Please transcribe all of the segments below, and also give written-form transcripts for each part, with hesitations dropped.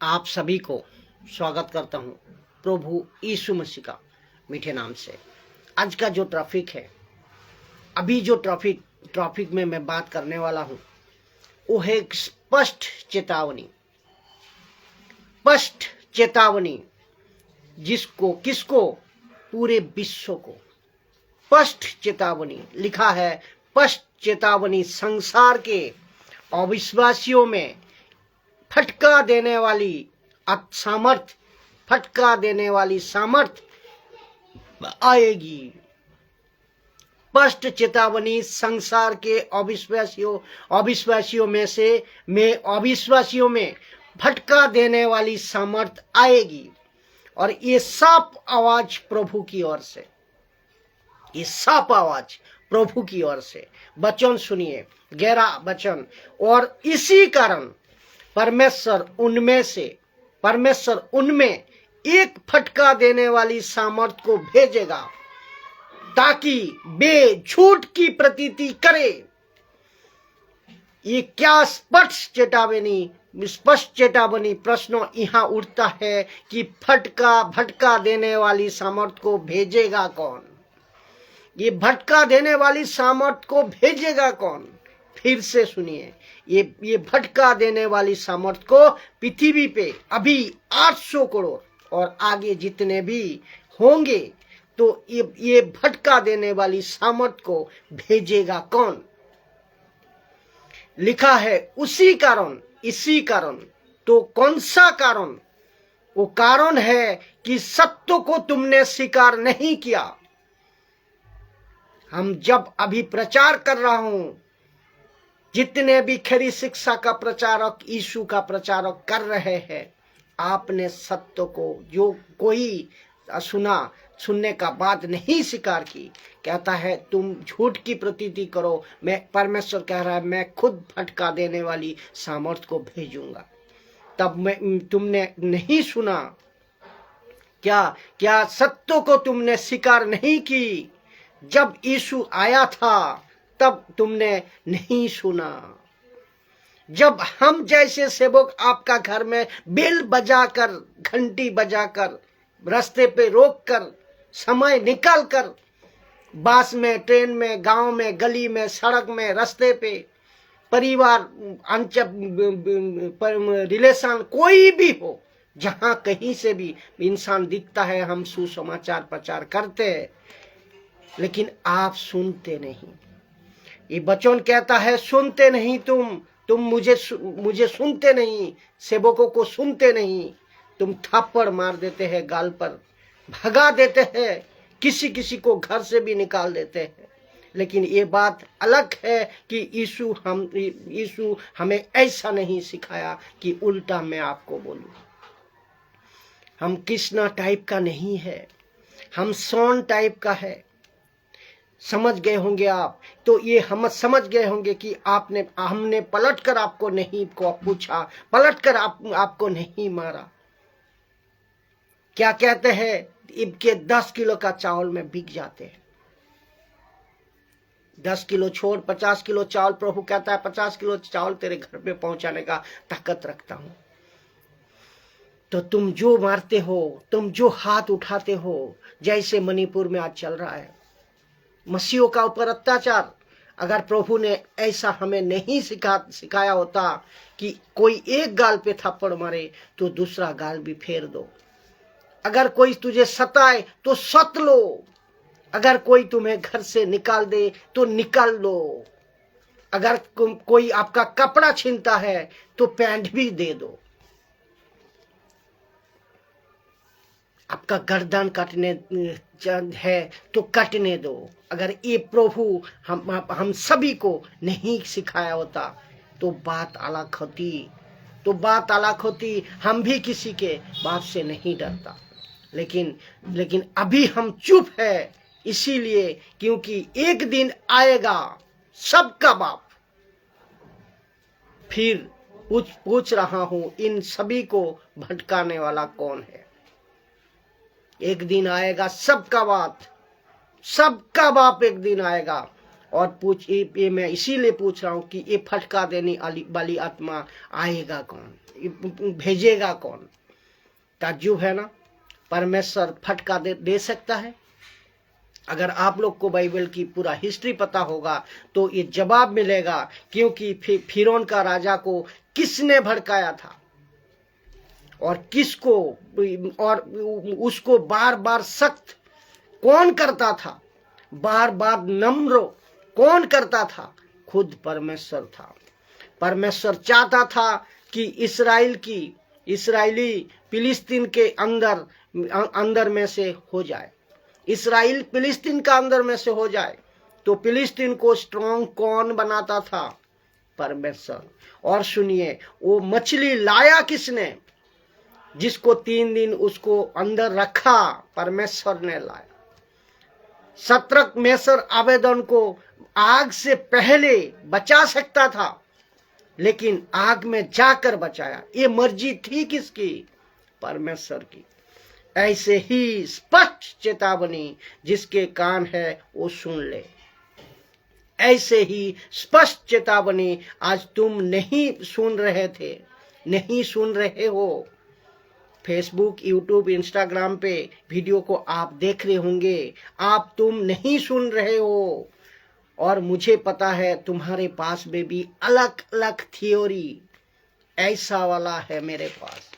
आप सभी को स्वागत करता हूं प्रभु यीशु मसीह का मीठे नाम से। आज का जो टॉपिक है, अभी जो टॉपिक में मैं बात करने वाला हूं, वो है एक स्पष्ट चेतावनी जिसको किसको, पूरे विश्व को। स्पष्ट चेतावनी लिखा है, स्पष्ट चेतावनी संसार के अविश्वासियों में फटका देने वाली सामर्थ आएगी। स्पष्ट चेतावनी संसार के अविश्वासियों में फटका देने वाली सामर्थ आएगी। और ये साफ आवाज प्रभु की ओर से, ये साफ आवाज प्रभु की ओर से। वचन सुनिए, गहरा वचन। और इसी कारण परमेश्वर उनमें एक फटका देने वाली सामर्थ को भेजेगा, ताकि वे झूठ की प्रतीति करे। ये क्या स्पष्ट चेतावनी प्रश्न यहाँ उठता है कि भटका देने वाली सामर्थ को भेजेगा कौन? ये भटका देने वाली सामर्थ को भेजेगा कौन? फिर से सुनिए, ये भटका देने वाली सामर्थ को पृथ्वी पे अभी 800 करोड़ और आगे जितने भी होंगे, तो ये भटका देने वाली सामर्थ को भेजेगा कौन? लिखा है इसी कारण। तो कौन सा कारण? वो कारण है कि सत्य को तुमने स्वीकार नहीं किया। हम जब अभी प्रचार कर रहा हूं, जितने भी खरी शिक्षा का प्रचारक, यीशु का प्रचारक कर रहे हैं, आपने सत्य को जो कोई सुनने का बात नहीं स्वीकार की, कहता है तुम झूठ की प्रतीति करो। परमेश्वर कह रहा है मैं खुद भटका देने वाली सामर्थ को भेजूंगा। तब तुमने नहीं सुना क्या सत्य को तुमने स्वीकार नहीं की? जब यीशु आया था तब तुमने नहीं सुना। जब हम जैसे सेवक आपका घर में बेल बजाकर, घंटी बजाकर, रास्ते पे रोककर, समय निकालकर, बस में, ट्रेन में, गांव में, गली में, सड़क में, रास्ते पे, परिवार, रिलेशन कोई भी हो, जहां कहीं से भी इंसान दिखता है, हम सुसमाचार प्रचार करते हैं, लेकिन आप सुनते नहीं। ये वचन कहता है सुनते नहीं तुम मुझे सुनते नहीं, सेवकों को सुनते नहीं। तुम थप्पड़ मार देते हैं गाल पर, भगा देते हैं, किसी को घर से भी निकाल देते हैं। लेकिन ये बात अलग है कि यीशु हमें ऐसा नहीं सिखाया कि उल्टा मैं आपको बोलूं। हम कृष्णा टाइप का नहीं है, हम सॉन टाइप का है। समझ गए होंगे आप। तो ये हम समझ गए होंगे कि हमने पलटकर आपको नहीं पूछा, पलटकर आपको नहीं मारा। क्या कहते हैं, इनके 10 किलो का चावल में बिक जाते हैं। 10 किलो छोड़ 50 किलो चावल, प्रभु कहता है 50 किलो चावल तेरे घर पे पहुंचाने का ताकत रखता हूं। तो तुम जो मारते हो, तुम जो हाथ उठाते हो, जैसे मणिपुर में आज चल रहा है, मसीहों का ऊपर अत्याचार, अगर प्रभु ने ऐसा हमें नहीं सिखाया होता कि कोई एक गाल पे थप्पड़ मारे तो दूसरा गाल भी फेर दो, अगर कोई तुझे सताए तो सत लो, अगर कोई तुम्हें घर से निकाल दे तो निकाल लो, अगर कोई आपका कपड़ा छीनता है तो पैंट भी दे दो, आपका गर्दन काटने है तो कटने दो। अगर ये प्रभु हम सभी को नहीं सिखाया होता तो बात अलग होती। हम भी किसी के बाप से नहीं डरता, लेकिन अभी हम चुप है, इसीलिए क्योंकि एक दिन आएगा सबका बाप। फिर पूछ रहा हूं, इन सभी को भटकाने वाला कौन है? एक दिन आएगा सबका बाप एक दिन आएगा और ये मैं इसीलिए पूछ रहा हूं कि ये फटका देने वाली आत्मा आएगा कौन, भेजेगा कौन? ताज्जुब है ना, परमेश्वर फटका दे सकता है? अगर आप लोग को बाइबल की पूरा हिस्ट्री पता होगा तो ये जवाब मिलेगा, क्योंकि फिरौन का राजा को किसने भड़काया था और किसको, और उसको बार बार सख्त कौन करता था, बार बार नम्र कौन करता था? खुद परमेश्वर था। परमेश्वर चाहता था कि इस्राएली फिलिस्तीन के अंदर में से हो जाए, इस्राएल फिलिस्तीन का अंदर में से हो जाए। तो फिलिस्तीन को स्ट्रॉन्ग कौन बनाता था? परमेश्वर। और सुनिए, वो मछली लाया किसने, जिसको 3 दिन उसको अंदर रखा? परमेश्वर ने लाया। शद्रक मेशक अबेदन को आग से पहले बचा सकता था, लेकिन आग में जाकर बचाया। ये मर्जी थी किसकी? परमेश्वर की। ऐसे ही स्पष्ट चेतावनी जिसके कान है वो सुन ले। ऐसे ही स्पष्ट चेतावनी आज तुम नहीं सुन रहे थे, नहीं सुन रहे हो। फेसबुक, यूट्यूब, इंस्टाग्राम पे वीडियो को आप देख रहे होंगे, तुम नहीं सुन रहे हो। और मुझे पता है तुम्हारे पास में भी अलग अलग थ्योरी, ऐसा वाला है मेरे पास,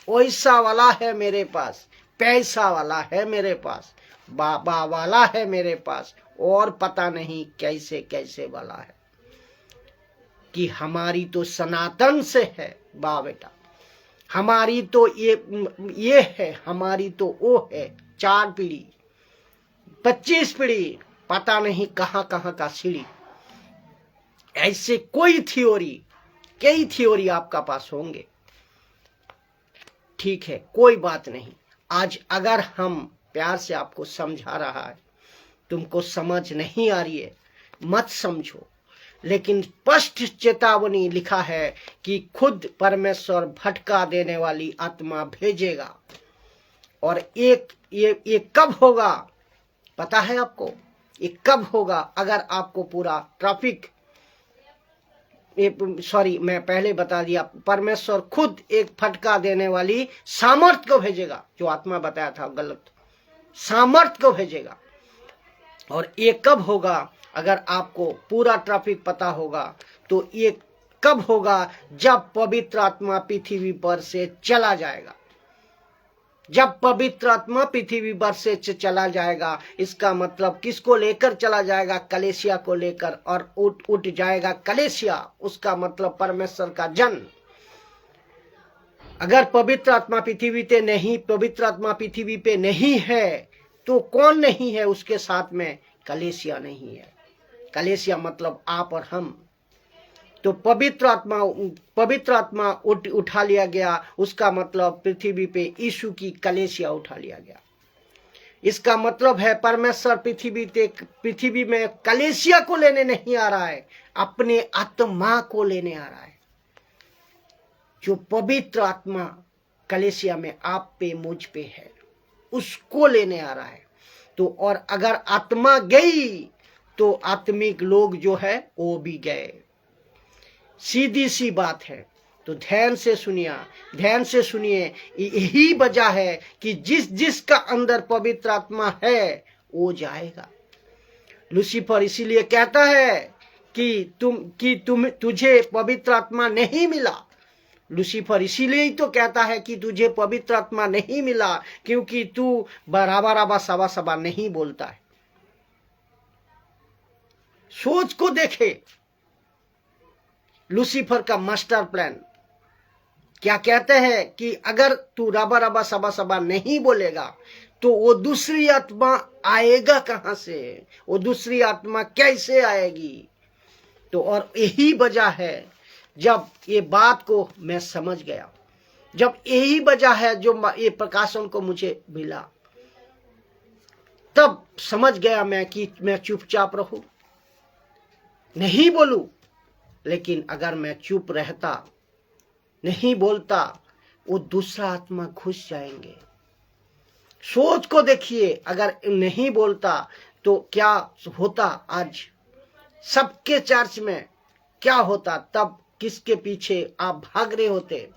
वैसा वाला है मेरे पास, पैसा वाला है मेरे पास, बाबा वाला है मेरे पास, और पता नहीं कैसे कैसे वाला है। कि हमारी तो सनातन से है बा बेटा, हमारी तो ये है, हमारी तो वो है। 4 पीढ़ी 25 पीढ़ी, पता नहीं कहां कहां का सीढ़ी। ऐसे कई थ्योरी आपका पास होंगे। ठीक है, कोई बात नहीं। आज अगर हम प्यार से आपको समझा रहा है, तुमको समझ नहीं आ रही है, मत समझो। लेकिन स्पष्ट चेतावनी लिखा है कि खुद परमेश्वर भटका देने वाली आत्मा भेजेगा। और ये कब होगा पता है आपको? ये कब होगा? अगर आपको पूरा ट्रैफिक, मैं पहले बता दिया, परमेश्वर खुद एक फटका देने वाली सामर्थ को भेजेगा। जो आत्मा बताया था गलत, सामर्थ को भेजेगा। और ये कब होगा? अगर आपको पूरा ट्रैफिक पता होगा तो ये कब होगा? जब पवित्र आत्मा पृथ्वी पर से चला जाएगा। जब पवित्र आत्मा पृथ्वी पर से चला जाएगा, इसका मतलब किसको लेकर चला जाएगा? कलीसिया को लेकर। और उठ जाएगा कलीसिया, उसका मतलब परमेश्वर का जन। अगर पवित्र आत्मा पृथ्वी पे नहीं है तो कौन नहीं है उसके साथ में? कलीसिया नहीं है। कलीसिया मतलब आप और हम। तो पवित्र आत्मा उठा लिया गया, उसका मतलब पृथ्वी पे यीशु की कलीसिया उठा लिया गया। इसका मतलब है परमेश्वर पृथ्वी में कलीसिया को लेने नहीं आ रहा है, अपने आत्मा को लेने आ रहा है। जो पवित्र आत्मा कलीसिया में आप पे, मुझ पे है, उसको लेने आ रहा है। तो और अगर आत्मा गई तो आत्मिक लोग जो है वो भी गए। सीधी सी बात है। तो ध्यान से सुनिए। यही वजह है कि जिसका अंदर पवित्र आत्मा है वो जाएगा। लूसीफर इसीलिए कहता है कि तुझे पवित्र आत्मा नहीं मिला। लूसीफर इसीलिए ही तो कहता है कि तुझे पवित्र आत्मा नहीं मिला, क्योंकि तू बराबर सवा नहीं बोलता है। सोच को देखे लूसीफर का मास्टर प्लान क्या कहते हैं कि अगर तू रबा सवा नहीं बोलेगा तो वो दूसरी आत्मा आएगा कहां से? वो दूसरी आत्मा कैसे आएगी? तो और यही वजह है, जब ये बात को मैं समझ गया, जब यही वजह है जो ये प्रकाशन को मुझे मिला, तब समझ गया मैं कि मैं चुपचाप रहूं, नहीं बोलूं। लेकिन अगर मैं चुप रहता, नहीं बोलता, वो दूसरा आत्मा घुस जाएंगे। सोच को देखिए, अगर नहीं बोलता तो क्या होता? आज सबके चर्च में क्या होता, तब किसके पीछे आप भाग रहे होते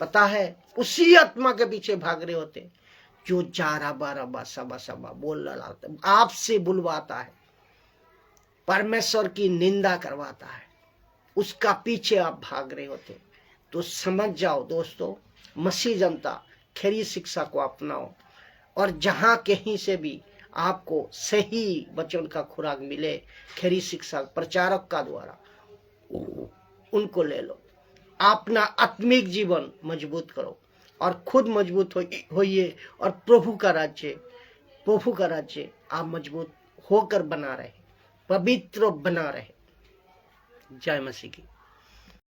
पता है? उसी आत्मा के पीछे भाग रहे होते जो जारा बारा बासा बासा बोल रहा आपसे बुलवाता है, परमेश्वर की निंदा करवाता है, उसका पीछे आप भाग रहे होते। तो समझ जाओ दोस्तों, मसीह जनता खरी शिक्षा को अपनाओ, और जहां कहीं से भी आपको सही वचन का खुराक मिले, खरी शिक्षा प्रचारक का द्वारा उनको ले लो, अपना आत्मिक जीवन मजबूत करो और खुद मजबूत होइए, और प्रभु का राज्य आप मजबूत होकर बना रहे, पवित्र बना रहे। जय मसीह की।